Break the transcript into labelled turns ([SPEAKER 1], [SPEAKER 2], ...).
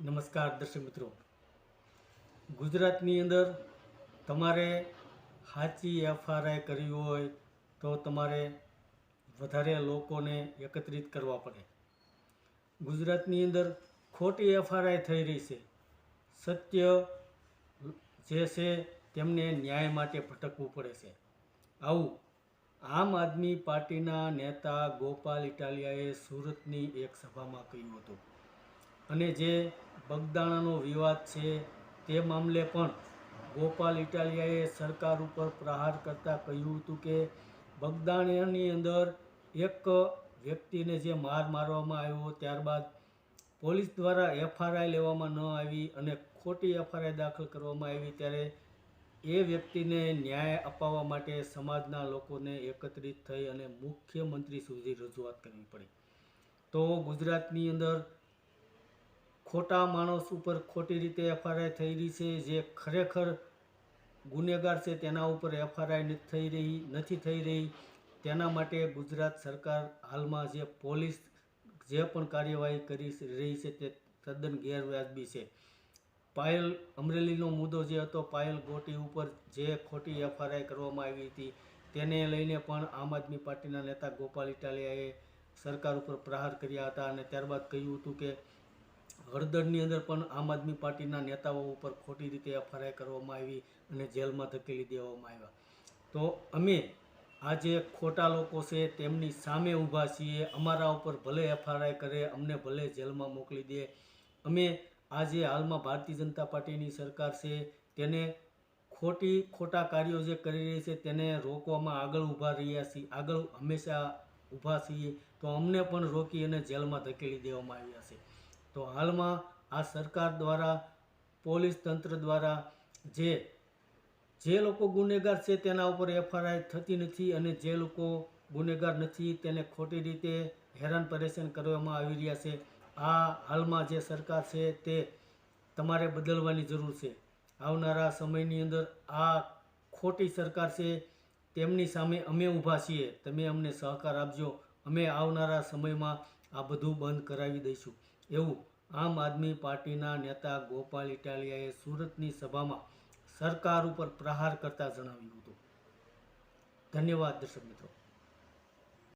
[SPEAKER 1] નમસ્કાર દર્શક મિત્રો, ગુજરાતની અંદર તમારે સાચી એફઆરઆઈ કરવી હોય તો તમારે વધારે લોકોને એકત્રિત કરવા પડે. ગુજરાતની અંદર ખોટી એફઆરઆઈ થઈ રહી છે. સત્ય જે છે તેમને ન્યાય માટે ભટકવું પડે છે. આવું આમ આદમી પાર્ટીના નેતા ગોપાલ ઇટાલિયાએ સુરતની એક સભામાં કહ્યું હતું. અને જે બગદાણાનો વિવાદ છે તે મામલે પણ ગોપાલ ઇટાલિયાએ સરકાર ઉપર પ્રહાર કરતાં કહ્યું હતું કે બગદાણાની અંદર એક વ્યક્તિને જે મારવામાં આવ્યો, ત્યારબાદ પોલીસ દ્વારા એફઆરઆઈ લેવામાં ન આવી અને ખોટી એફઆરઆઈ દાખલ કરવામાં આવી, ત્યારે એ વ્યક્તિને ન્યાય અપાવવા માટે સમાજના લોકોને એકત્રિત થઈ અને મુખ્યમંત્રી સુધી રજૂઆત કરવી પડી. તો ગુજરાતની અંદર ખોટા માણસ ઉપર ખોટી રીતે એફઆરઆઈ થઈ રહી છે. જે ખરેખર ગુનેગાર છે તેના ઉપર એફઆરઆઈ નથી થઈ રહી. તેના માટે ગુજરાત સરકાર હાલમાં જે પોલીસ જે પણ કાર્યવાહી કરી રહી છે તે તદ્દન ગેરવ્યાજબી છે. પાયલ અમરેલીનો મુદ્દો જે હતો, પાયલ ગોટી ઉપર જે ખોટી એફઆરઆઈ કરવામાં આવી હતી તેને લઈને પણ આમ આદમી પાર્ટીના નેતા ગોપાલ ઇટાલિયાએ સરકાર ઉપર પ્રહાર કર્યા હતા અને ત્યારબાદ કહ્યું હતું કે હળદરની અંદર પણ આમ આદમી પાર્ટીના નેતાઓ ઉપર ખોટી રીતે એફઆરઆઈ કરવામાં આવી અને જેલમાં ધકેલી દેવામાં આવ્યા. તો અમે આ જે ખોટા લોકો છે તેમની સામે ઊભા છીએ. અમારા ઉપર ભલે એફઆરઆઈ કરે, અમને ભલે જેલમાં મોકલી દે. અમે આજે હાલમાં ભારતીય જનતા પાર્ટીની સરકાર છે તેને ખોટા કાર્યો જે કરી રહી છે તેને રોકવામાં આગળ ઊભા રહ્યા છીએ, આગળ હંમેશા ઊભા છીએ. તો અમને પણ રોકી અને જેલમાં ધકેલી દેવામાં આવ્યા છે. તો હાલમાં આ સરકાર દ્વારા, પોલીસ તંત્ર દ્વારા જે લોકો ગુનેગાર છે તેના ઉપર એફઆરઆઈ થતી નથી અને જે લોકો ગુનેગાર નથી તેને ખોટી રીતે હેરાન પરેશાન કરવામાં આવી રહ્યા છે. આ હાલમાં જે સરકાર છે તે તમારે બદલવાની જરૂર છે. આવનારા સમયની અંદર આ ખોટી સરકાર છે તેમની સામે અમે ઊભા છીએ. તમે અમને સહકાર આપજો. અમે આવનારા સમયમાં આ બધું બંધ કરાવી દઈશું, એવું આમ આદમી પાર્ટીના નેતા ગોપાલ ઇટાલિયાએ સુરતની સભામાં સરકાર ઉપર પ્રહાર કરતા જણાવ્યું હતું. ધન્યવાદ દર્શક મિત્રો.